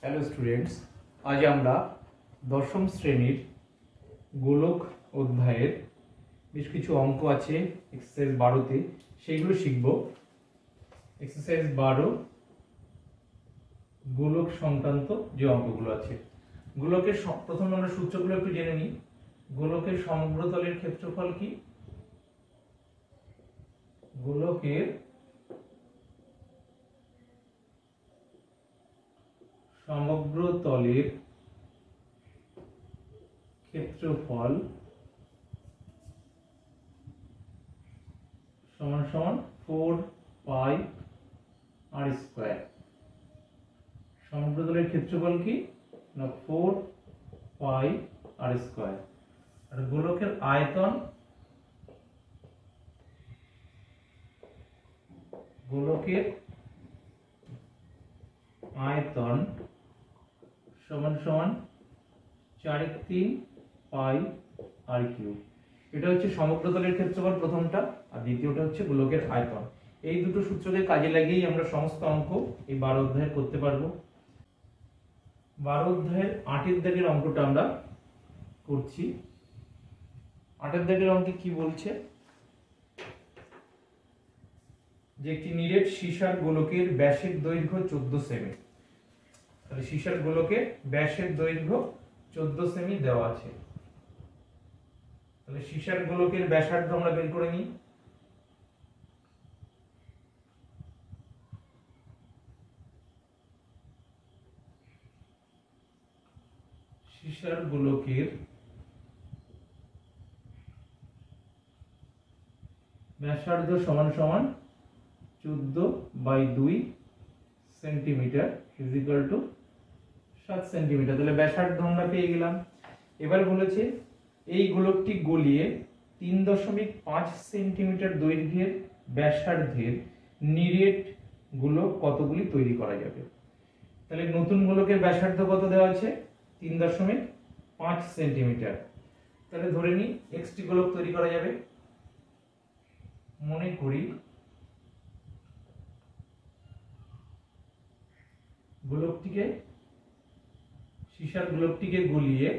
Hello students, আজ আমরা দশম শ্রেণীর গোলক অধ্যায়ের বেশ কিছু অঙ্ক আছে এক্সারসাইজ 12তে, সেইগুলো শিখব। এক্সারসাইজ 12 গোলক সংক্রান্ত যে অঙ্কগুলো আছে। গোলকের প্রথম আমরা সূত্রগুলো একটু জেনে নিই। গোলকের সমগ্রতলের ক্ষেত্রফল কি? গোলকের সমগ্র তলের ক্ষেত্রফল সমান সমান 4 পাই আর স্কয়ার। সমগ্র তলের ক্ষেত্রফল কি না 4 পাই আর স্কয়ার। আর গোলকের আয়তন সমান সমান 4/3 পাই আর কিউব। এটা হচ্ছে সমগ্র তলের ক্ষেত্রফল প্রথমটা, আর দ্বিতীয়টা হচ্ছে গোলকের আয়তন। এই দুটো সূত্রকে কাজে লাগিয়েই আমরা সমস্ত অঙ্ক এই 12 অধ্যায়ে করতে পারবো। 12 অধ্যায়ের 8 দাগের অঙ্কটা আমরা করছি। 8 দাগের অঙ্কে কি বলছে যে একটি নিরেট সীসার গোলকের ব্যাসের দৈর্ঘ্য 14 সেমি। তাহলে সীসার গোলকের ব্যাসের দৈর্ঘ্য 14 সেমি দেওয়া আছে। তাহলে সীসার গোলকের ব্যাসার্ধ আমরা বের করে নিই। সীসার গোলকের ব্যাসার্ধ সমান সমান 14/2 centimetre is equal to 7 centimetre. তাহলে ব্যাসার্ধ আমরা পেয়ে গেলাম। এবার বলেছে এই গোলকটি গলিয়ে 3.5 সেন্টিমিটার দৈর্ঘ্যের ব্যাসার্ধের নিরেট গোলক কতগুলি তৈরি করা যাবে। তাহলে নতুন গোলকের ব্যাসার্ধ কত দেওয়া আছে? 3.5 সেন্টিমিটার। তাহলে ধরে নিই এক্সটি গোলক তৈরি করা যাবে। মনে করি সীসার গোলকটিকে গলিয়ে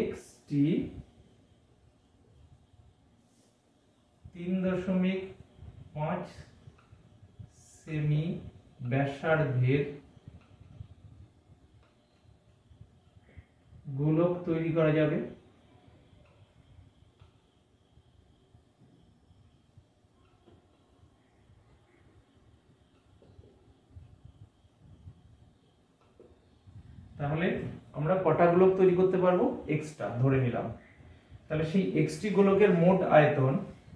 এক্সটি 3.5 সেমি ব্যাসার্ধের গোলক তৈরি করা যাবে। তাহলে আমরা কটা গোলক তৈরি করতে পারবো? এক্সটা ধরে নিলাম। তাহলে সেই এক্সটি গোলকের মোট আয়তন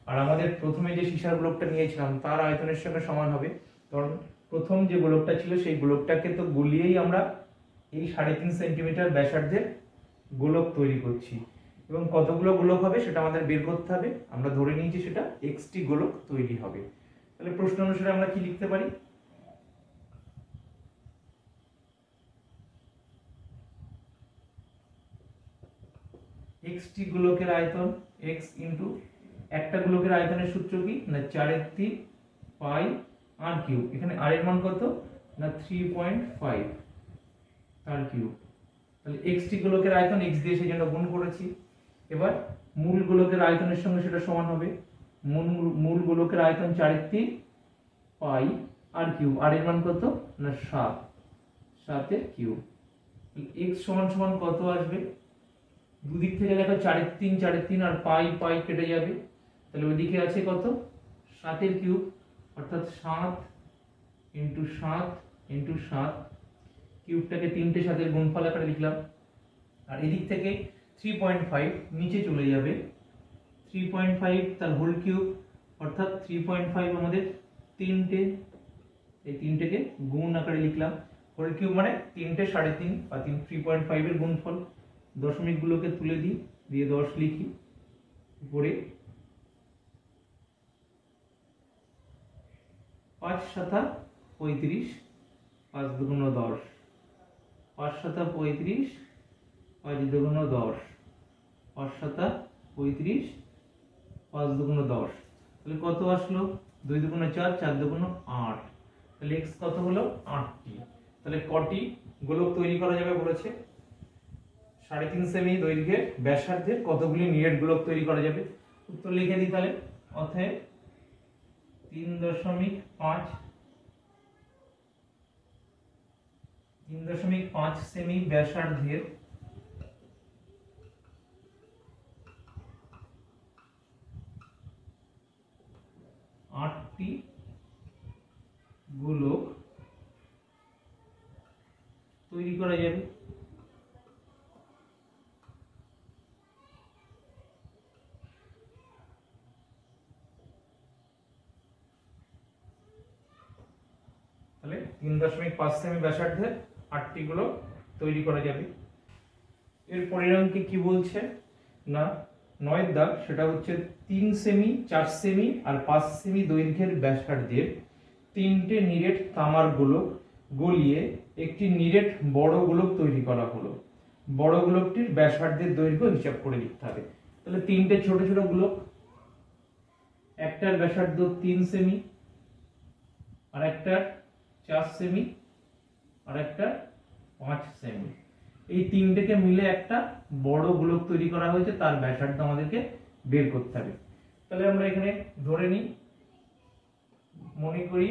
আর আমাদের প্রথমে যে সীসার গোলকটা নিয়েছিলাম তার আয়তনের সঙ্গে সমান হবে। কারণ প্রথম যে গোলকটা ছিল সেই গোলকটাকে তো গলিয়েই আমরা এই 3.5 সেন্টিমিটার ব্যাসার্ধের গোলক তৈরি করছি, এবং কতগুলো গোলক হবে সেটা আমাদের বের করতে হবে। আমরা ধরে নিয়েছি সেটা এক্সটি গোলক তৈরি হবে। তাহলে প্রশ্ন অনুসারে আমরা কি লিখতে পারি? এক্সটি গোলকের আয়তন x ইনটু একটা গোলকের আয়তনের সূত্র কি না 4/3 পাই আর কিউব। এখানে r এর মান কত না 3.5 তার কিউব। তাহলে এক্সটি গোলকের আয়তন x দিয়ে সেই জন্য গুণ করেছি। এবার মূল গোলকের আয়তনের সঙ্গে সেটা সমান হবে। মূল গোলকের আয়তন 4/3 পাই আর কিউব। r এর মান কত না 7 এর কিউব। x সমান সমান কত আসবে? দুদিক থেকে দেখো 4/3 আর পাই কেটে যাবে। তাহলে ওইদিকে আছে কত? 7 এর কিউব, অর্থাৎ 7 ইন্টু 7 ইন্টু 7। কিউবটাকে 3টে 7-এর গুণফল আকারে লিখলাম। আর এদিক থেকে 3.5 নিচে চলে যাবে। 3.5 তার হোল কিউব, অর্থাৎ 3.5 আমাদের 3টে, এই 3টেকে গুণ আকারে লিখলাম। হোল কিউব মানে 3টে 3.5 বা 3.5 এর গুণফল। দশমিক গুলোকে তুলে দিই, দিয়ে 10 লিখি উপরে। 5 7 35, 5 2 10, 5 7 35 5 দুগুণ 10, 5 7 35, 5 দুগুণ 10, তাহলে কত আসলো? 2 দুগুণ 4, 4 দুগুণ 8, তাহলে x কত হলো? 8টি। তাহলে কটি গোলক তৈরি করা যাবে বলেছে? 3.5 সেমি দৈর্ঘ্যের ব্যাসার্ধের কতগুলি নিরেট গোলক তৈরি করা যাবে? উত্তর লিখে দিই তাহলে। অতএব 3.5 সেমি ব্যাসার্ধের 8টি গোলক তৈরি করা যাবে। তাহলে 3.5 সেমি ব্যাসার্ধের 8টি গোলক তৈরি করা যাবে। এর পরিণামকে কি বলছে না 9 দাগ, সেটা হচ্ছে 3 সেমি, 4 সেমি আর 5 সেমি দৈর্ঘ্যের ব্যাসার্ধের 3টে নিরেট তামার গোলক গলিয়ে একটি নিরেট বড় গোলক তৈরি করা হলো। বড় গোলকটির ব্যাসার্ধের দৈর্ঘ্য হিসাব করে লিখতে হবে। তাহলে 3টে ছোট ছোট গোলক, একটার ব্যাসার্ধ 3 সেমি, আর একটার 4 সেমি, আর একটা 5 সেমি, এই তিনটেকে মিলে একটা বড় গোলক তৈরি করা হয়েছে, তার ব্যাসার্ধ আমাদেরকে বের করতে হবে। তাহলে আমরা এখানে ধরে নিই, মনে করি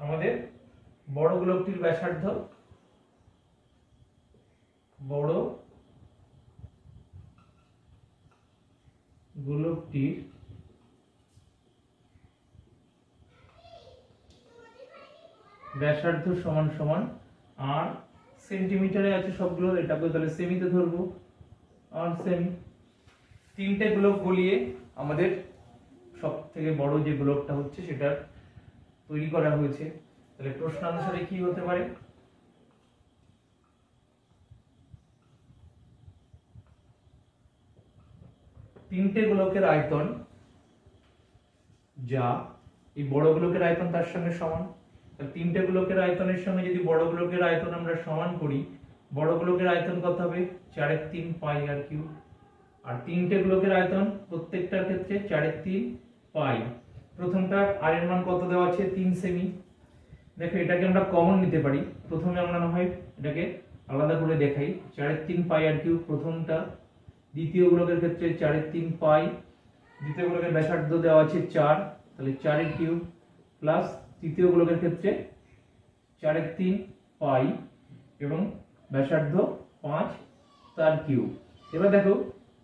আমাদের বড় গোলকটির ব্যাসার্ধ, বড় গোলকটির ব্যাসার্ধ সমান সমান, আর সেন্টিমিটারে আছে সবগুলো, এটাকে তাহলে সেমিতে ধরবো, আর সেমি। 3টে গোলক গলিয়ে আমাদের সব থেকে বড় যে গোলকটা হচ্ছে সেটা তৈরি করা হয়েছে। তাহলে প্রশ্ন অনুসারে কি হতে পারে? তিনটে গোলকের আয়তন যা এই বড় গোলকের আয়তন তার সঙ্গে সমান। তিনটে গোলকের আয়তনের সঙ্গে যদি বড় গোলকের আয়তন আমরা সমান করি, বড় গোলকের আয়তন কত হবে? 4/3 পাই আর কিউব। আর তিনটে গোলকের আয়তন প্রত্যেকটার ক্ষেত্রে 4/3 পাই। প্রথমটা আর এর মান কত দেওয়া আছে? 3 সেমি। দেখো এটাকে আমরা কমন নিতে পারি। প্রথমে আমরা না হয় এটাকে আলাদা করে দেখাই, 4/3 পাই আর কিউব প্রথমটা। দ্বিতীয় গোলকের ক্ষেত্রে 4/3 পাই। দ্বিতীয় গোলকের ব্যাসার্ধ দেওয়া আছে 4, তাহলে 4 এর কিউব, প্লাস তৃতীয় গোলকের ক্ষেত্রে 4/3 পাই এবং ব্যাসার্ধ 5, তার কিউব। এবার দেখো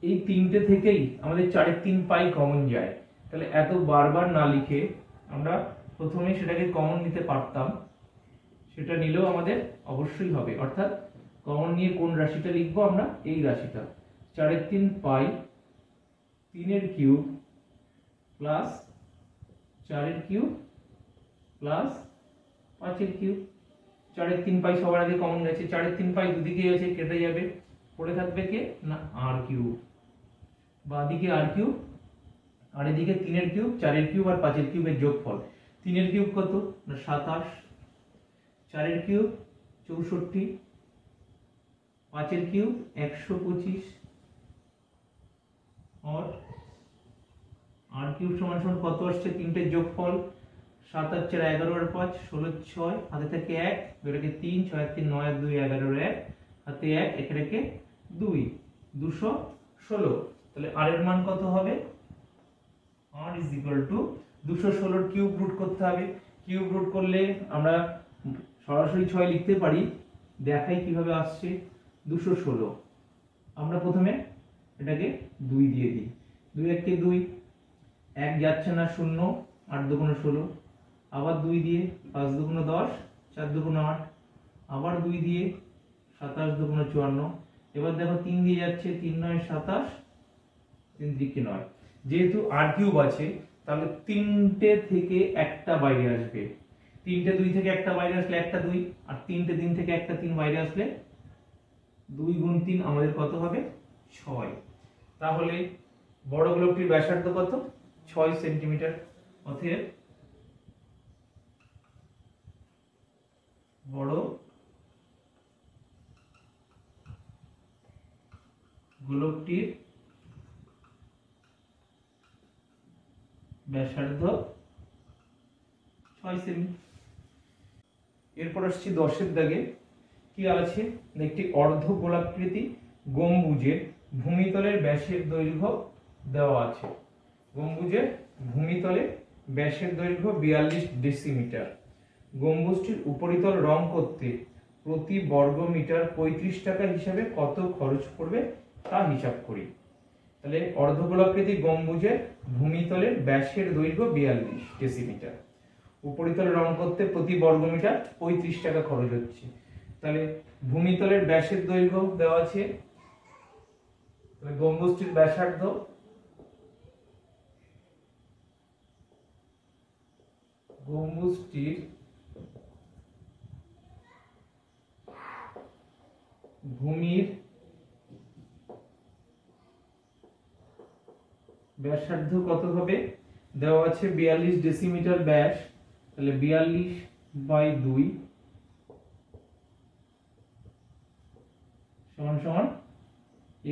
এই তিনটে থেকেই আমাদের 4/3 পাই কমন যায়। তাহলে এত বারবার না লিখে আমরা প্রথমে সেটাকে কমন নিতে পারতাম, সেটা নিলেও আমাদের অবশ্যই হবে। অর্থাৎ কমন নিয়ে কোন রাশিটা লিখবো? আমরা এই রাশিটা, 4/3 পাই 3 এর কিউব প্লাস 4 এর কিউব প্লাস 5 এর কিউব। 4/3 পাই সবার আগে কমন গেছে, 4/3 পাই দুদিকে আছে, কেটে যাবে, পড়ে থাকবে কে না আর কিউব। বাঁ দিকে আর কিউব, আর এদিকে 3 এর কিউব, 4 এর কিউব আর 5 এর কিউবের যোগফল। 3 এর কিউব কত না 27, 4 এর কিউব 64, 5 এর কিউব 125, আর কিউব সমান সমান কত আসছে? তিনটের যোগফল 7 আর 4 11 আর 5 16, 6 হাতে থাকে 1, বেরোকে 3, 6 আর 3 9 আর 2 11 আর 1 হাতে 1, এখানে রেখে 2, 216। তাহলে আর এর মান কত হবে? r is equal to 216 এর কিউব রুট করতে হবে। কিউব রুট করলে আমরা সরাসরি 6 লিখতে পারি, দেখাই কিভাবে আসছে। 216 আমরা প্রথমে এটাকে 2 দিয়ে দিই, 2 1 2, 1 যাচ্ছে না 0, 8 দুগুণ 16, আবার 2 দিয়ে 5 দুগুণ 10, 4 দুগুণ 8, আবার 2 দিয়ে 27 দুগুণ 54। এবার দেখো 3 দিয়ে যাচ্ছে, 3 9 27, 3 দিকে 9। যেহেতু আর কিউব আছে তাহলে তিনটে থেকে একটা বাইরে আসবে, তিনটে 2 থেকে একটা বাইরে আসলে একটা 2, আর তিনটে 3 থেকে একটা 3 বাইরে আসলে 2 গুণ 3 আমাদের কত হবে? 6। তাহলে বড় গোলকটির ব্যাসার্ধ কত? 6 সেন্টিমিটার। অতএব বড় গোলকটির ব্যাসার্ধ 6 সেমি। এরপর আসছি 10-এর দাগে। কি আছে, একটি অর্ধ গোলাকৃতি গম্বুজের ভূমিতলের ব্যাসের দৈর্ঘ্য দেওয়া আছে। গম্বুজের ভূমিতলে ব্যাসের দৈর্ঘ্য 42 ডেসিমিটার। গম্বুজটির উপরিতল রং করতে প্রতি বর্গ মিটার 35 টাকা হিসাবে কত খরচ পড়বে তা হিসাব করি। তাহলে অর্ধগোলাকৃতি গম্বুজের ভূমিতলের ব্যাসের দৈর্ঘ্য 42 ডেসিমিটার, উপরিতল রং করতে প্রতি বর্গ মিটার 35 টাকা খরচ হচ্ছে। তাহলে ভূমিতলের ব্যাসের দৈর্ঘ্য দেওয়া আছে, গম্বুজটির ব্যাসার্ধ ভূমির ব্যাসার্ধ কত হবে, দেওয়া আছে 42 ডেসিমিটার ব্যাস। তাহলে 42/2 সমান সমান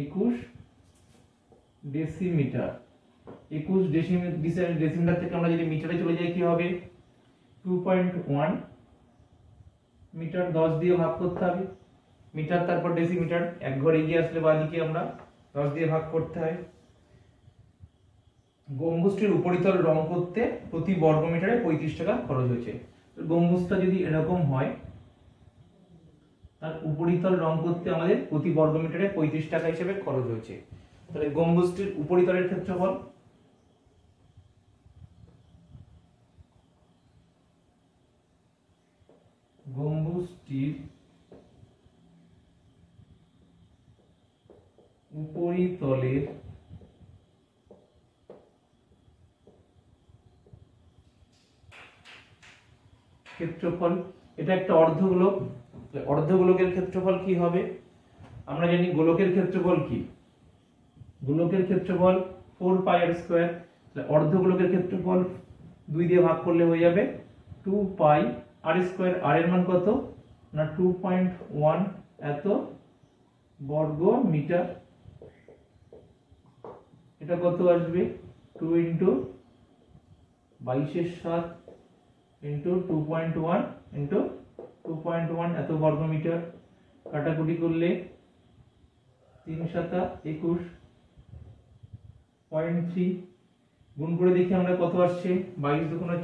21 ডেসিমিটার। 21 ডেসিমিটার থেকে আমরা যদি মিটারে চলে যাই কি হবে, 2.1 মিটার 10 দিয়ে ভাগ করতে হবে। মিটার তারপর ডেসিমিটার, এক ঘর এগিয়ে আসলে বাদিকে আমরা 10 দিয়ে ভাগ করতে হয়। গম্বুজটির উপরিতল রং করতে প্রতি বর্গ মিটারে 35 টাকা খরচ হয়েছে। গম্বুজটা যদি এরকম হয়, তার উপরিতল রং করতে আমাদের প্রতি বর্গ মিটারে 35 টাকা হিসেবে খরচ হয়েছে। তাহলে গম্বুজটির উপরিতলের ক্ষেত্রফল উপরিতলের ক্ষেত্রফল, এটা একটা অর্ধগোলক। অর্ধগোলকের ক্ষেত্রফল কি হবে, আমরা জানি গোলকের ক্ষেত্রফল কি, গোলকের ক্ষেত্রফল 4πr²। অর্ধগোলকের ক্ষেত্রফল 2 দিয়ে ভাগ করলে হয়ে যাবে 2πr²। আর এর মান কত না 2.1 এত বর্গ মিটার। এটা কত আসবে, 2 × 22/7 × 2.1 × 2.1 এত বর্গ মিটার। কাটাকুটি করলে 3×7 = 21.3। গুণ করে দেখি আমরা কত আসছে, 22 × 2 =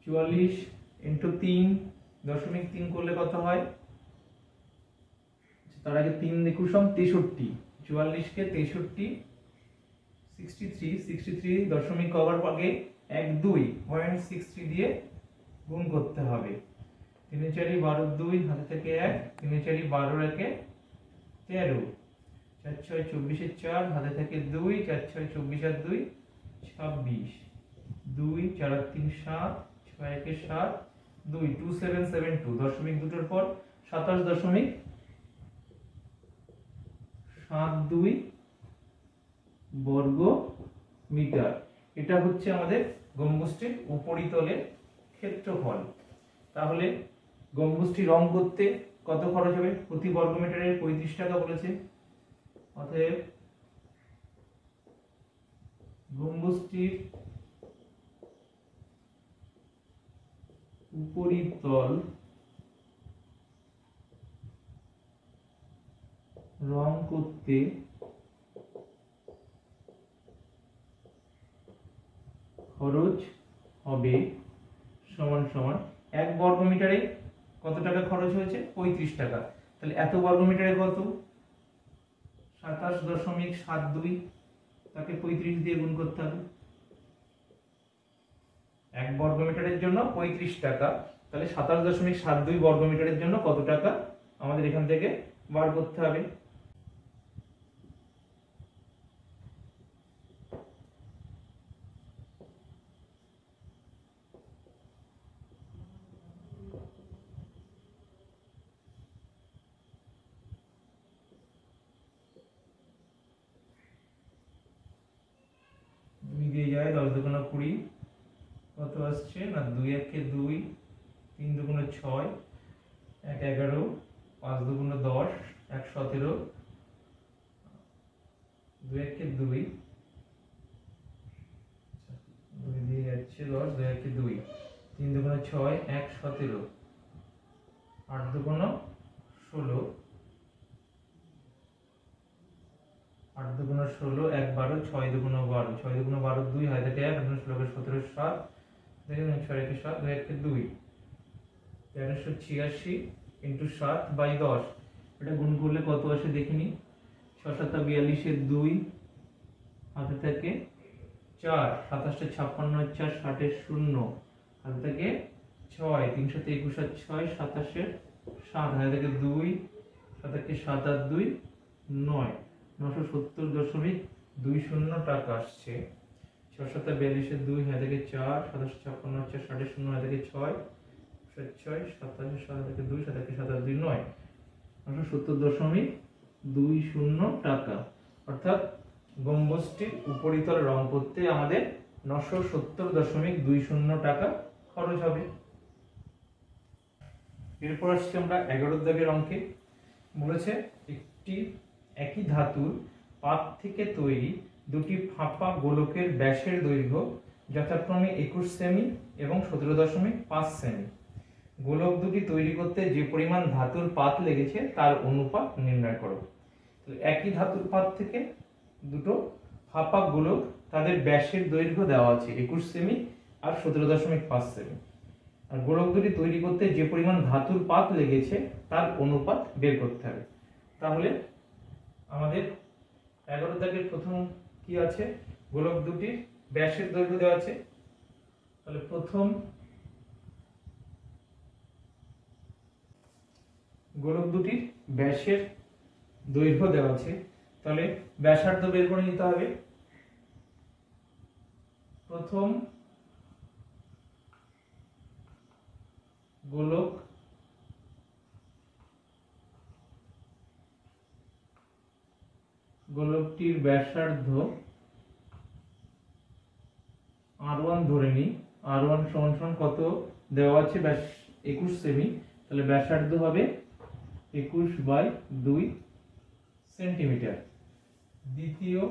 44, 44 × 3.3 করলে কত হয়, তার আগে 3 দেখুন 63, 44 কে 63 63 দশমিক কভার আগে 12.63 দিয়ে গুণ করতে হবে। 3 × 4 = 12, 2 হাতে থেকে 1, 3 × 4 = 12, 1 13, 4 × 6 = 24, 4 হাতে থেকে 2, 4 × 6 = 24 আর 2 26, 2 4 আর 3 7, 6 1 7, 2 2772 দশমিক দুটোর পর 27.72 বর্গ মিটার। এটা হচ্ছে আমাদের গম্বুজটির উপরিতলের ক্ষেত্রফল। তাহলে গম্বুজটি রং করতে কত খরচ হবে, প্রতি বর্গ মিটারে 35 টাকা বলেছে। অতএব গম্বুজটির উপরিতল রং করতে খরচ হবে সমান সমান 1 বর্গ মিটারে কত টাকা খরচ হয়েছে, 35 টাকা। তাহলে এত বর্গ মিটারে কত, 27.72, তাকে 35 দিয়ে গুণ করতে হবে। 1 বর্গ মিটারের জন্য 35 টাকা, তাহলে 27.72 বর্গ মিটারের জন্য কত টাকা আমাদের এখান থেকে বার করতে হবে। দিয়ে যায় 10 × 20, কত আসছে না 2 × 1 = 2, ছয়, এক 11, 5 দুগুণ 10, 1 17, 2 একে 2, 2 দিয়ে যাচ্ছে 10, 2 একে 2, 3 দুগুণ 6, 1 17, 8 দুগুণ 16, 8 দুগুণ 16, 1 12, 6 দুগুণ 12, 6 দুগুণ 12 2 হয় থাকে 1, 16 17 7, দেখুন 6 একে 7, 2 একে 2, 1386 ইন্টু 7 বাই 10, এটা গুণ করলে কত আসে দেখিনি। 6 7 42 এর 2 হাতে থাকে 4, 27 56 4, 60 এর 0 হাতে থাকে 6, 321 আর 6, 27 এর 7 হাতে থাকে 2, 7 একে 7 আর 2 9, 970.20 টাকা আসছে। 6 7 42 এর 2 হাতে থাকে 4, 27 56 4, 60 এর 0 হাতে থাকে 6, 6 27 7 থেকে 2, 7 থেকে 7 আর 2 9, 970.20 টাকা। অর্থাৎ গম্বুজটির উপরিতল রং করতে আমাদের 970.20 টাকা খরচ হবে। এরপর আসছে আমরা 11 দাগের অঙ্কে। বলেছে একটি একই ধাতুর পাত থেকে তৈরি দুটি ফাঁপা গোলকের ব্যাসের দৈর্ঘ্য যথাক্রমে 21 সেমি এবং 17.5 সেমি। গোলক দুটি তৈরি করতে যে পরিমাণ ধাতুর পাত লেগেছে তার অনুপাত নির্ণয় করো। একই ধাতুর পাত থেকে দুটো ফাঁপা গোলক, তাদের ব্যাসের দৈর্ঘ্য দেওয়া আছে 21 সেমি আর 17.5 সেমি। আর গোলক দুটি তৈরি করতে যে পরিমাণ ধাতুর পাত লেগেছে তার অনুপাত বের করতে হবে। তাহলে আমাদের 11 দাগের প্রথম কি আছে, গোলক দুটির ব্যাসের দৈর্ঘ্য দেওয়া আছে। তাহলে প্রথম গোলক দুটির ব্যাসের দৈর্ঘ্য দেওয়া আছে, তাহলে ব্যাসার্ধ বের করে নিতে হবে। প্রথম গোলক গোলকটির ব্যাসার্ধ R1 ধরে নিই। R1 সমান কত দেওয়া আছে, ব্যাস 21 সেমি, তাহলে ব্যাসার্ধ হবে 21/2 সেন্টিমিটার। দ্বিতীয়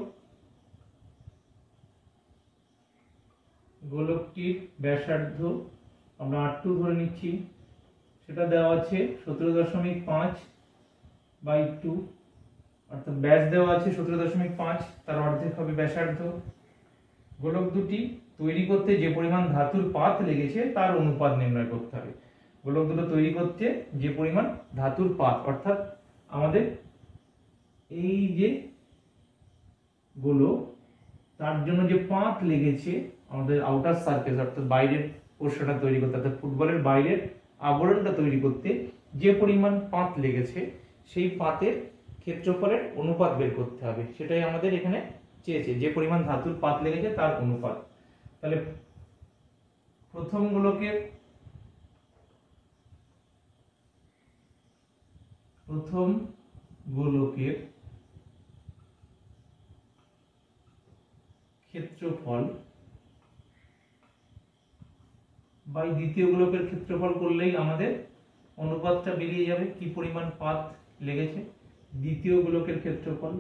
গোলকটির ব্যাসার্ধ আমরা R2 ধরে নিচ্ছি, সেটা দেওয়া আছে 17.5/2, অর্থাৎ ব্যাস দেওয়া আছে 17.5, তার অর্ধেক হবে ব্যাসার্ধ। গোলক দুটি তৈরি করতে যে পরিমাণ ধাতুর পাত লেগেছে তার অনুপাত নির্ণয় করতে হবে। গোলক দুটো তৈরি করতে যে পরিমাণ ধাতুর পাত, অর্থাৎ আমাদের এই যে গোলক, তার জন্য যে পাত লেগেছে আমাদের আউটার সারফেস অর্থাৎ বাইরের পোর্শনটা তৈরি করতে, অর্থাৎ ফুটবলের বাইরের আবরণটা তৈরি করতে যে পরিমাণ পাত লেগেছে সেই পাতের ক্ষেত্রফলের অনুপাত বের করতে হবে। সেটাই আমাদের এখানে চেয়েছে, যে পরিমাণ ধাতুর পাত লেগেছে তার অনুপাত। তাহলে প্রথম গোলকের ক্ষেত্রফল বাই দ্বিতীয় গোলকের ক্ষেত্রফল করলেই আমাদের অনুপাতটা বেরিয়ে যাবে, কি পরিমাণ পাত লেগেছে। দ্বিতীয় গোলকের ক্ষেত্রফল,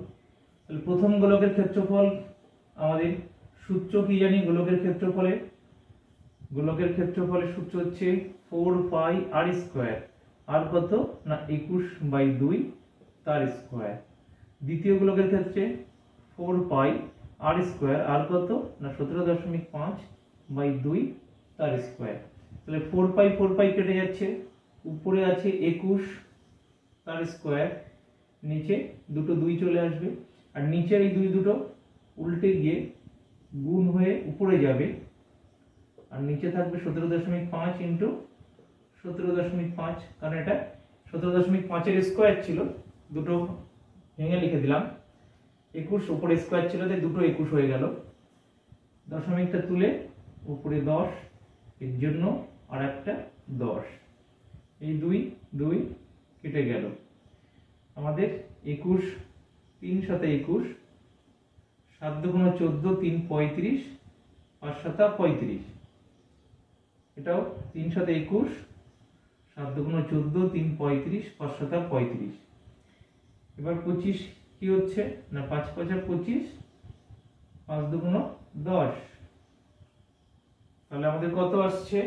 তাহলে প্রথম গোলকের ক্ষেত্রফল আমাদের সূত্র কি জানি, গোলকের ক্ষেত্রফলের সূত্র হচ্ছে 4πr², আর কত না 21/2 তার স্কয়ার। দ্বিতীয় গোলকের ক্ষেত্রে 4πr², আর কত না 17.5/2 তার স্কয়ার। তাহলে 4π কেটে যাচ্ছে, উপরে আছে 21 তার স্কয়ার, নিচে দুটো 2 চলে আসবে, আর নিচের এই 2 দুটো উল্টে গিয়ে গুণ হয়ে উপরে যাবে, আর নিচে থাকবে 17.5 ইন্টু 17.5, কারণ এটা 17.5 এর স্কয়ার ছিল, দুটো ভেঙে লিখে দিলাম। 21 উপরে স্কয়ার ছিল, তাই দুটো 21 হয়ে গেল। দশমিকটা তুলে উপরে 10, এর জন্য আর একটা 10, এই 2 কেটে গেল। আমাদের 21, 3 7 21, 7 দুগুণ 14, 3 35, 5 7 35, এটাও 3 7 21, 7 দুগুণ 14, 3 35, 5 7 35। এবার 25 কি হচ্ছে না 5 5 25, 5 দুগুণ 10। তাহলে আমাদের কত আসছে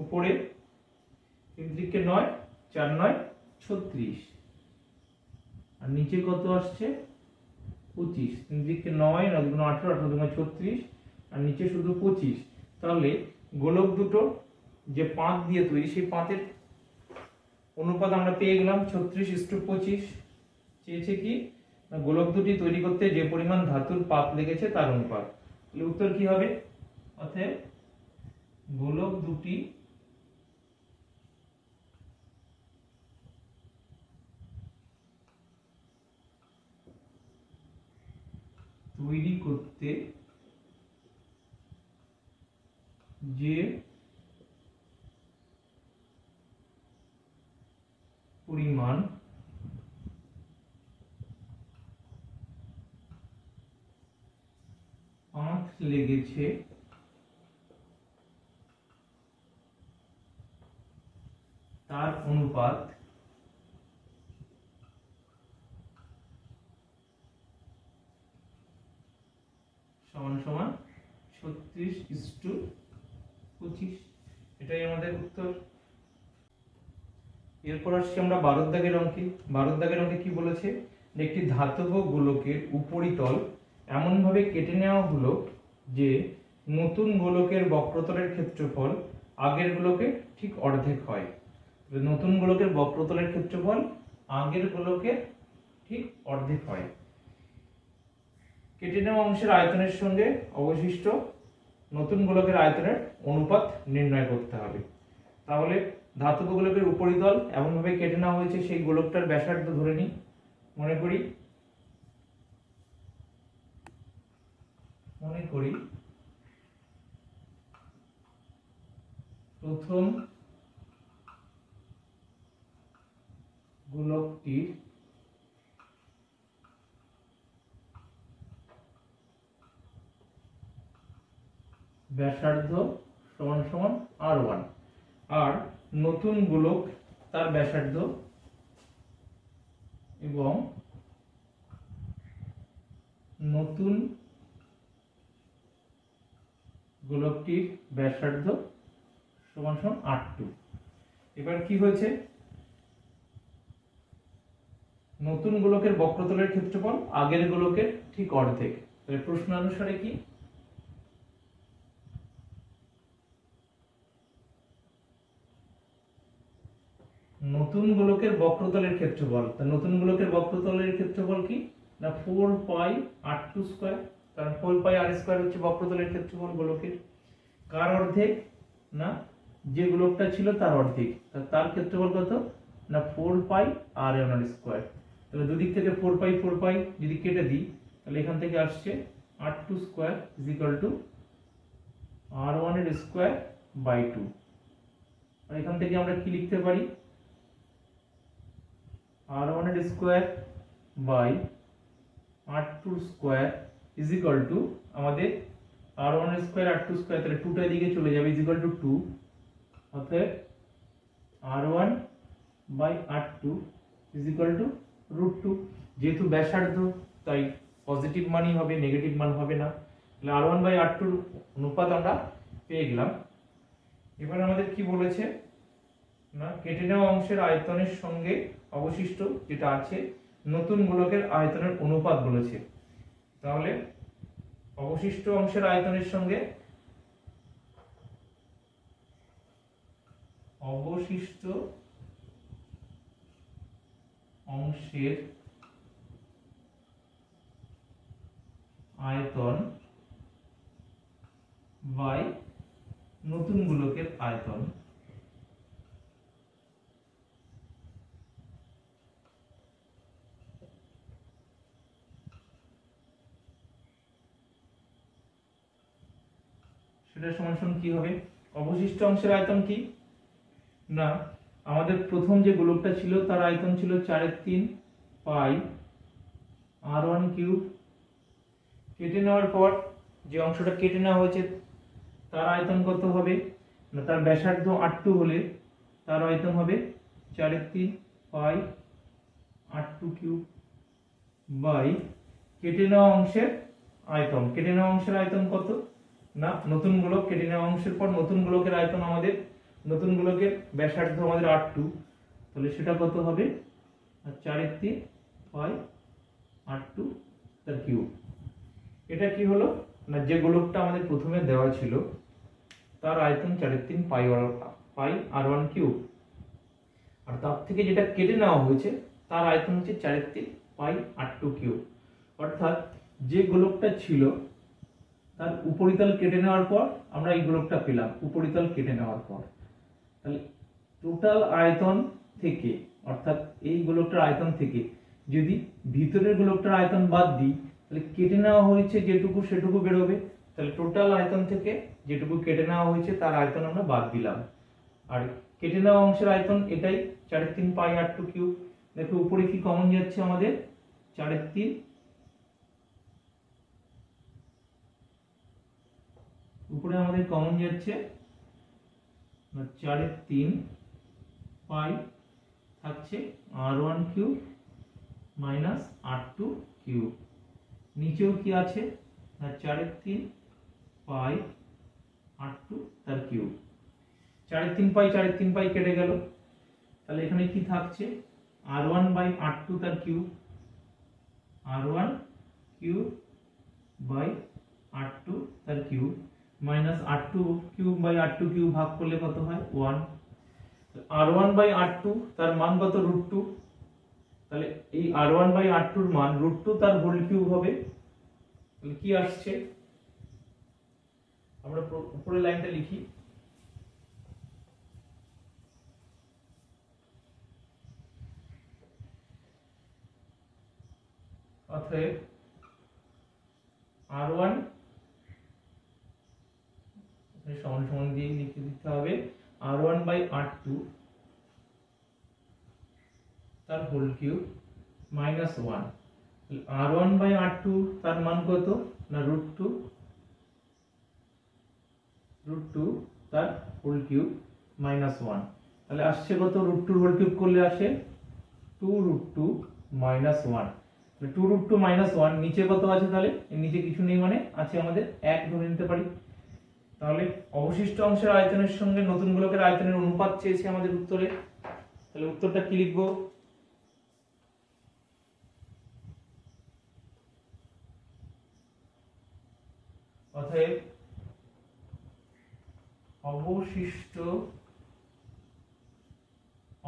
উপরে 3 3 9, 4 9 36, আর নিচে কত আসছে 25, 3 3 9, 9 দুগুণ 18, 18 দুগুণ 36, আর নিচে শুধু 25। তাহলে গোলক দুটো যে পাত দিয়ে তৈরি সেই পাতের অনুপাত আমরা পেয়ে গেলাম 36:25। চেয়েছে কি না গোলক দুটি তৈরি করতে যে পরিমাণ ধাতুর পাত লেগেছে তার অনুপাত। তাহলে উত্তর কি হবে? অতএব গোলক দুটি তৈরি করতে যে পরিমাণ পাত লেগেছে তার অনুপাত সমান সমান 36:25। এটাই আমাদের উত্তর। এরপর আসছি আমরা 12 দাগের অঙ্কে। 12 দাগের অঙ্কে কি বলেছে, একটি ধাতব গোলকের উপরিতল এমন ভাবে কেটে নেওয়া হলো যে নতুন গোলকের বক্রতলের ক্ষেত্রফল আগের গোলকের ঠিক অর্ধেক হয়। নতুন গোলকের বক্রতলের ক্ষেত্রফল আগের গোলকের ঠিক অর্ধেক হয়। কেটে নেওয়া অংশের আয়তনের সঙ্গে অবশিষ্ট নতুন গোলকের আয়তনের অনুপাত নির্ণয় করতে হবে। তাহলে ধাতব গোলকের উপরিতল এমন ভাবে কেটে নেওয়া হয়েছে, সেই গোলকটার ব্যাসার্ধ ধরে নিই। মনে করি প্রথম গোলকটির ব্যাসার্ধ সমান সমান r1, আর নতুন গোলক তার ব্যাসার্ধ এবং নতুন গোলকটির ব্যাসার্ধ সমান সমান r2। এবার কি হয়েছে, নতুন গোলকের বক্রতলের ক্ষেত্রফল আগের গোলকের ঠিক অর্ধেক। তাহলে প্রশ্ন অনুসারে কি নতুন গোলকের বক্রতলের ক্ষেত্রফল, নতুন গোলকের বক্রতলের ক্ষেত্রফল কি না 4πr², কারণ 4πr² হচ্ছে বক্রতলের ক্ষেত্রফল গোলকের। কার অর্ধেক না যে গোলকটা ছিল তার অর্ধেক, তার ক্ষেত্রফল কত না 4πr²। তাহলে দুদিক থেকে 4π 4π যদি কেটে দিই তাহলে এখান থেকে আসছে r2² r1² 2। আর এখান থেকে আমরা কি লিখতে পারি, r1² r2² আমাদের r1² r2², তাহলে 2টা দিকে চলে যাবে = 2। অতএব r1/r2 √2। যেহেতু ব্যাসার্ধ তাই পজিটিভ মানই হবে, নেগেটিভ মান হবে না। তাহলে r1/r2 অনুপাত আমরা পেয়ে গেলাম। এবার আমাদের কি বলেছে না কেটে নেওয়া অংশের আয়তনের সঙ্গে অবশিষ্ট যেটা আছে নতুন গোলকের আয়তনের অনুপাত বলেছে। তাহলে অবশিষ্ট অংশের আয়তনের সঙ্গে অবশিষ্ট অংশের আয়তন বাই নতুন গোলকের আয়তন সেটা সমান সমান কি হবে, অবশিষ্ট অংশের আয়তন কি না আমাদের প্রথম যে গোলকটা ছিল তার আয়তন ছিল 4/3πr1³। কেটে নেওয়ার পর যে অংশটা কেটে নেওয়া হয়েছে তার আয়তন কত হবে না তার ব্যাসার্ধ r2 হলে তার আয়তন হবে 4/3 পাই r2 কিউব বাই কেটে নেওয়া অংশের আয়তন। কেটে নেওয়া অংশের আয়তন কত না নতুন গোলক, কেটে নেওয়া অংশের পর নতুন গোলকের আয়তন আমাদের, নতুন গোলকের ব্যাসার্ধ আমাদের r2, তাহলে সেটা কত হবে 4/3 পাই r2 তার কিউব। এটা কি হলো না যে গোলকটা আমাদের প্রথমে দেওয়া ছিল তার আয়তন 4/3 পাই r1 কিউব, আর তার থেকে যেটা কেটে নেওয়া হয়েছে তার আয়তন হচ্ছে 4/3 পাই r2 কিউব। অর্থাৎ যে গোলকটা ছিল তার উপরিতল কেটে নেওয়ার পর আমরা এই গোলকটা পেলাম উপরিতল কেটে নেওয়ার পর। তাহলে টোটাল আয়তন থেকে, অর্থাৎ এই গোলকটার আয়তন থেকে যদি ভিতরের গোলকটার আয়তন বাদ দিই তাহলে কেটে নেওয়া হয়েছে যেটুকু সেটুকু বেরোবে। তাহলে টোটাল আয়তন থেকে যেটুকু কেটে নেওয়া হয়েছে তার আয়তন আমরা বাদ দিলাম, আর কেটে নেওয়া অংশের আয়তন এটাই 4/3 পাই r2 কিউব। দেখো উপরে কি কমন যাচ্ছে আমাদের 4/3, উপরে আমাদের কমন যাচ্ছে 4/3 পাই থাকছে r1 cube minus r2 cube. নিচেও কি আছে না 4/3 পাই r2 তার কিউব। 4/3 পাই কেটে গেল, তাহলে এখানে কি থাকছে r1 বাই r2 তার cube, r1 cube by r2 তার cube minus r2 cube by r2 cube ভাগ করলে কত হয় 1। r1 বাই r2 তার মান কত √2, তাহলে এই r1 বাই r2 এর মান √2 তার হোল কিউব হবে। তাহলে কি আসছে আমরা উপরের লাইনটা লিখি, অতএব r1 সমান সমান দিয়ে লিখে দিতে হবে r1 বাই r2 তার whole cube minus 1। r1 by r2 তার মান কত না √2 তার হোল কিউব মাইনাস 1। তাহলে আসছে কত √2 হোল কিউব করলে আসে 2√2 মাইনাস 1। 2√2 মাইনাস 1 নিচে কত আছে, তাহলে এর নিচে কিছু নেই মানে আছে আমাদের 1 ধরে নিতে পারি। তাহলে অবশিষ্ট অংশের আয়তনের সঙ্গে নতুন গোলকের আয়তনের অনুপাত চেয়েছে আমাদের উত্তরে। তাহলে উত্তরটা কি লিখব, অতএব অবশিষ্ট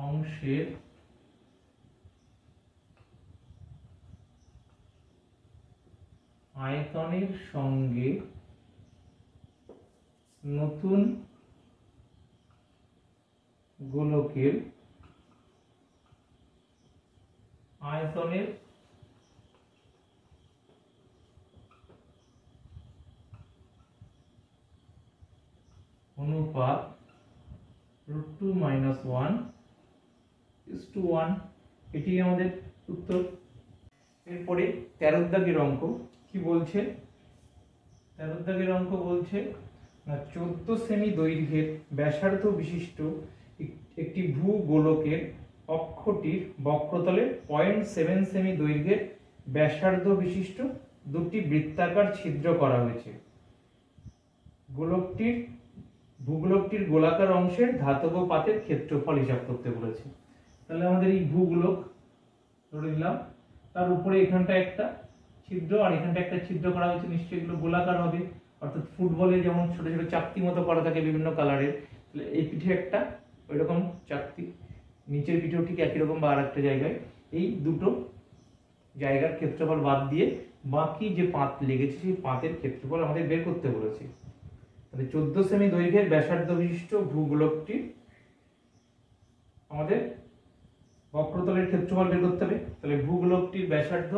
অংশের আয়তনের সঙ্গে নতুন গোলকের আয়তনের অনুপাত √2 মাইনাস 1:1। এটি আমাদের উত্তর। এরপরে 13 দাগের অঙ্ক কি বলছে, 13 দাগের অঙ্ক বলছে না 14 সেমি দৈর্ঘ্যের ব্যাসার্ধ বিশিষ্ট একটি ভূ গোলকের অক্ষটির বক্রতলে 0.7 সেমি দৈর্ঘ্যের ব্যাসার্ধ বিশিষ্ট দুটি বৃত্তাকার ছিদ্র করা হয়েছে। ভূগোলকটির গোলাকার অংশের ধাতব পাতের ক্ষেত্রফল হিসাব করতে বলেছে। তাহলে আমাদের এই ভূগোলক ধরে নিলাম, তার উপরে এখানটা একটা ছিদ্র আর এখানটা একটা ছিদ্র করা হয়েছে, নিশ্চয়ই এগুলো গোলাকার হবে, অর্থাৎ ফুটবলে যেমন ছোট ছোট চাকতি মতো করা থাকে বিভিন্ন কালারের। তাহলে এই পিঠে একটা ওইরকম চাকতি, নিচের পিঠেও ঠিক একই রকম বা আর একটা জায়গায়। এই দুটো জায়গার ক্ষেত্রফল বাদ দিয়ে বাকি যে পাত লেগেছে সেই পাতের ক্ষেত্রফল আমাদের বের করতে বলেছে। তাহলে 14 সেমি দৈর্ঘ্যের ব্যাসার্ধ বিশিষ্ট ভূগোলকটি আমাদের বক্রতলের ক্ষেত্রফল বের করতে হবে। তাহলে ভূগোলকটির ব্যাসার্ধ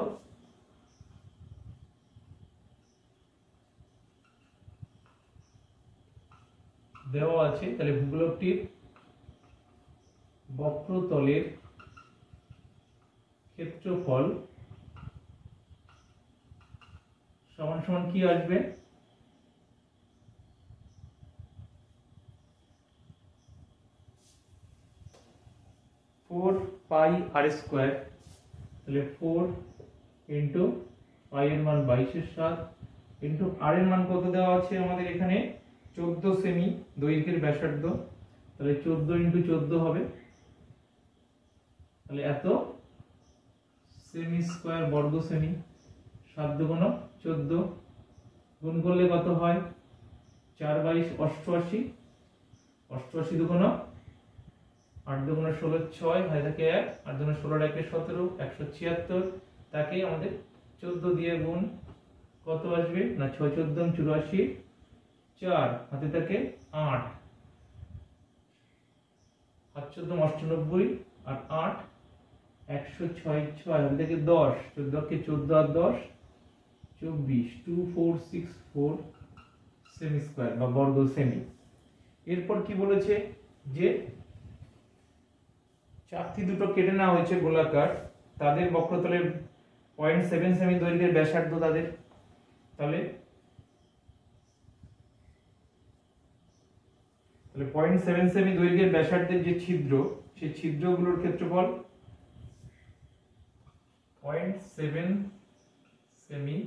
দেওয়া আছে, তাহলে ভূগোলকটির বক্রতলের ক্ষেত্রফল সমান সমান কি আসবে 4 পাই আর স্কোয়ার, তাহলে 4 ইন্টু পাই এর মান 22/7 ইন্টু আর এর মান কত দেওয়া আছে আমাদের এখানে 14 সেমি দৈর্ঘ্যের ব্যাসার্ধ, তাহলে 14 ইন্টু 14 হবে, তাহলে এত সেমি স্কোয়ার বর্গ সেমি, 7 দুগুণ 14 গুণ করলে কত হয় 4 22 88, 88 দুগুণ 8 দুগুণ 16 6 হয় থাকে 1, 8 দুগুণ 16 1 17 176, তাকে আমাদের 14 দিয়ে গুণ কত আসবে না 6 14 84, 4 হাতে থাকে 8, 8 14 98 আর 8 106 6 হাতে থাকে 10, 14 কে 14 আর 10 24, 2464 সেমি স্কয়ার বা বর্গ সেমি। এরপর কি বলেছে যে চাকতি দুটো কেটে নেওয়া হয়েছে গোলাকার, তাদের বক্রতলের 0.7 সেমি দৈর্ঘ্যের ব্যাসার্ধ তাদের, তাহলে 0.7 সেমি দৈর্ঘ্যের ব্যাসার্ধের যে ছিদ্র, সেই ছিদ্রগুলোর ক্ষেত্রফল 0.7 সেমি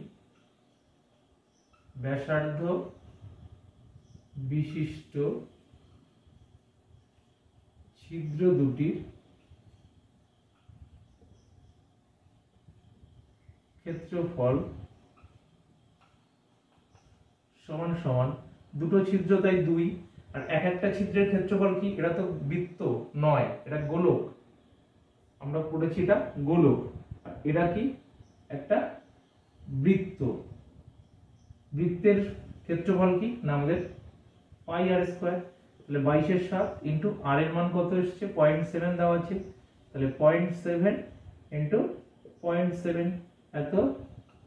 ব্যাসার্ধ বিশিষ্ট ছিদ্র দুটির ক্ষেত্রফল সমান সমান, দুটো ছিদ্র তাই 2, আর এক একটা ছিদ্রের ক্ষেত্রফল কি, এটা তো বৃত্ত নয়, এটা গোলক, আমরা পড়েছি এটা গোলক, আর এটা কি একটা বৃত্ত, বৃত্তের ক্ষেত্রফল কি না আমাদের পাই আর স্কয়ার, তাহলে 22/7 ইনটু আর এর মান কত এসেছে 0.7 দেওয়া আছে, তাহলে 0.7 ইনটু 0.7 এত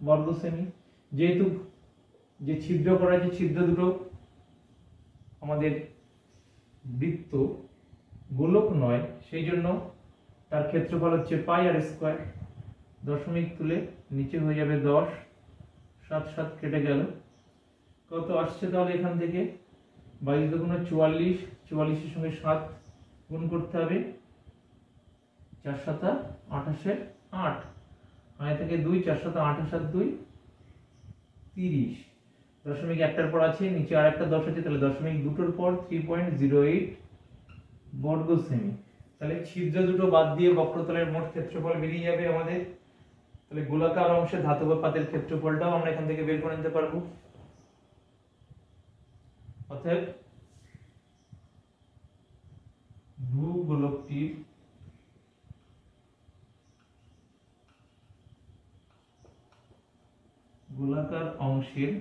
বর্গ সেমি। যেহেতু যে ছিদ্র করা আছে ছিদ্র দুটো আমাদের বৃত্ত গোলক নয়, সেই জন্য তার ক্ষেত্রফল হচ্ছে পাই আর স্কয়ার, দশমিক তুলে নিচে হয়ে যাবে 10, 7 7 কেটে গেল, কত আসছে তাহলে এখান থেকে 22 দুগুণ 44, 44 এর সঙ্গে 7 গুণ করতে হবে, 4 7 28 8, আয় থেকে 2, 4 7 28 আর 2 30, দশমিক একটার পর আছে নিচে আর একটা 10 আছে, তাহলে দশমিক দুটোর পর 3.08 বর্গ সেমি। তাহলে ছিদ্র দুটো বাদ দিয়ে বক্রতলের মোট ক্ষেত্রফল বেরিয়ে যাবে আমাদের, তাহলে গোলাকার অংশে ধাতব পাতের ক্ষেত্রফলটাও আমরা এখান থেকে বের করে নিতে পারবো। অতএব ভূগোলকটির গোলাকার অংশের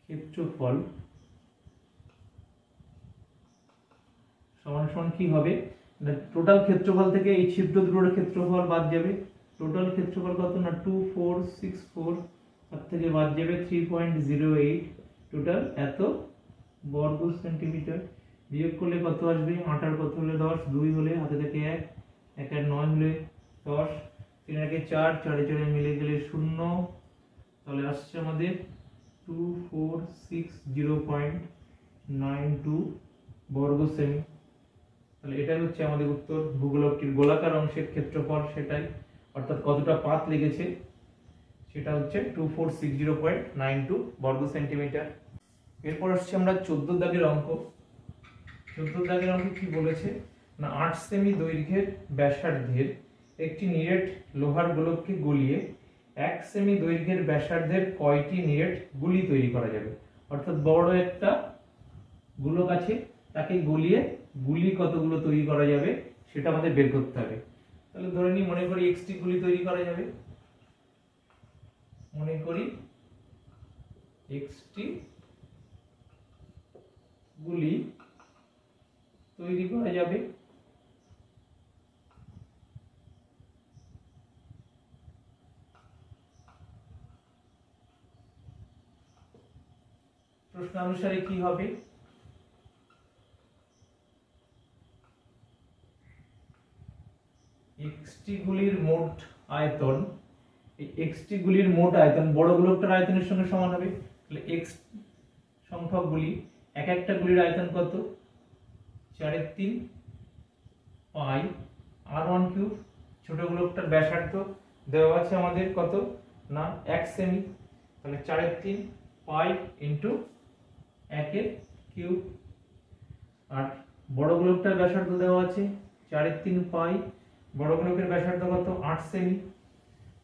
ক্ষেত্রফল সমান সমান কি হবে, টোটাল ক্ষেত্রফল থেকে এই ছিদ্র দুটোর ক্ষেত্রফল বাদ যাবে, টোটাল ক্ষেত্রফল কত না 2464, তার থেকে বাদ যাবে 3.08, টোটাল এত বর্গ সেন্টিমিটার, বিয়োগ করলে কত আসবে 8 আর কত হলে 10, 2 হলে হাতে থেকে 1, 1 আর 9 হলে 10, 3 আর 4, 4 এ 4 মিলে গেলে 0, তাহলে আসছে আমাদের 2460.92 বর্গ সেমি। তাহলে এটাই হচ্ছে আমাদের উত্তর, ভূগোলকটির গোলাকার অংশের ক্ষেত্রফল সেটাই, অর্থাৎ কতটা পাত লেগেছে সেটা হচ্ছে 2460.92 বর্গ সেন্টিমিটার। এরপর আসছে আমরা 14 দাগের অঙ্ক। 14 দাগের অঙ্কে কি বলেছে না 8 সেমি দৈর্ঘ্যের ব্যাসার্ধের একটি নিরেট লোহার গোলককে গলিয়ে 1 সেমি দৈর্ঘ্যের ব্যাসার্ধের কয়টি নিরেট গুলি তৈরি করা যাবে, অর্থাৎ বড় একটা গোলক আছে তাকে গলিয়ে গুলি কতগুলো তৈরি করা যাবে সেটা আমাদের বের করতে হবে। তাহলে ধরে নিই মনে করি x টি গুলি তৈরি করা যাবে, মনে করি x টি গুলি তৈরি করা যাবে, প্রশ্ন অনুসারে কি হবে x টি গুলির মোট আয়তন, এই x টি গুলির মোট আয়তন বড় গোলকটার আয়তনের সঙ্গে সমান হবে, তাহলে x সংখ্যকগুলি এক একটা গুলির আয়তন কত 4/3 পাই r1 কিউব। ছোট গোলকটার ব্যাসার্ধ দেওয়া আছে আমাদের কত না 1 সেমি, তাহলে 4/3 পাই ইনটু 1 কিউব। আর বড় গোলকটার ব্যাসার্ধ দেওয়া আছে 4/3 পাই, বড় গোলকের ব্যাসার্ধ কত 8 সেমি,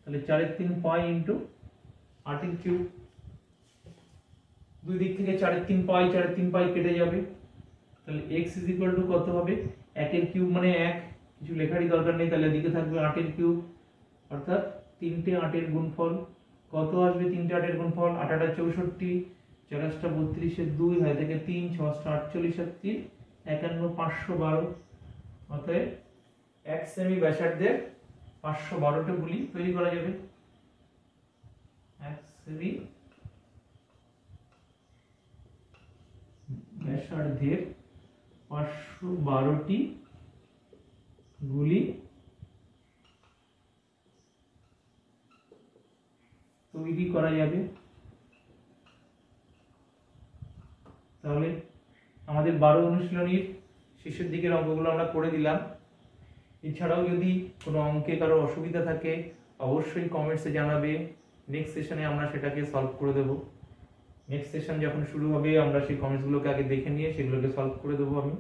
তাহলে 4/3 পাই ইনটু 8 কিউব। দুই দিক থেকে 4/3 পাই 4/3 পাই কেটে যাবে, তাহলে x কত হবে 1 কিউব মানে 1, কিছু লেখারই দরকার নেই, তাহলে এদিকে থাকবে 8 কিউব, অর্থাৎ 3টে 8 গুণফল কত আসবে, 3টে 8 গুণফল 8 8 64, 4 8 32 2 হয় থেকে 3 6 48 আর 3 51 512। অতএব 1 সেমি ব্যাসার্ধের 512টা গুলি তৈরি করা যাবে। 1 সেমি ব্যাসার্ধের 512টি গুলি তৈরি করা যাবে। তাহলে আমাদের 12 অনুশীলনীর শেষের দিকের অঙ্কগুলো আমরা করে দিলাম। এছাড়াও যদি কোনো অঙ্কে কারো অসুবিধা থাকে অবশ্যই কমেন্টসে জানাবে, নেক্সট সেশনে আমরা সেটাকে সলভ করে দেব। নেক্সট সেশন যখন শুরু হবে আমরা সেই কমেন্টসগুলোকে আগে দেখে নিয়ে সেগুলোকে সলভ করে দেবো আমি।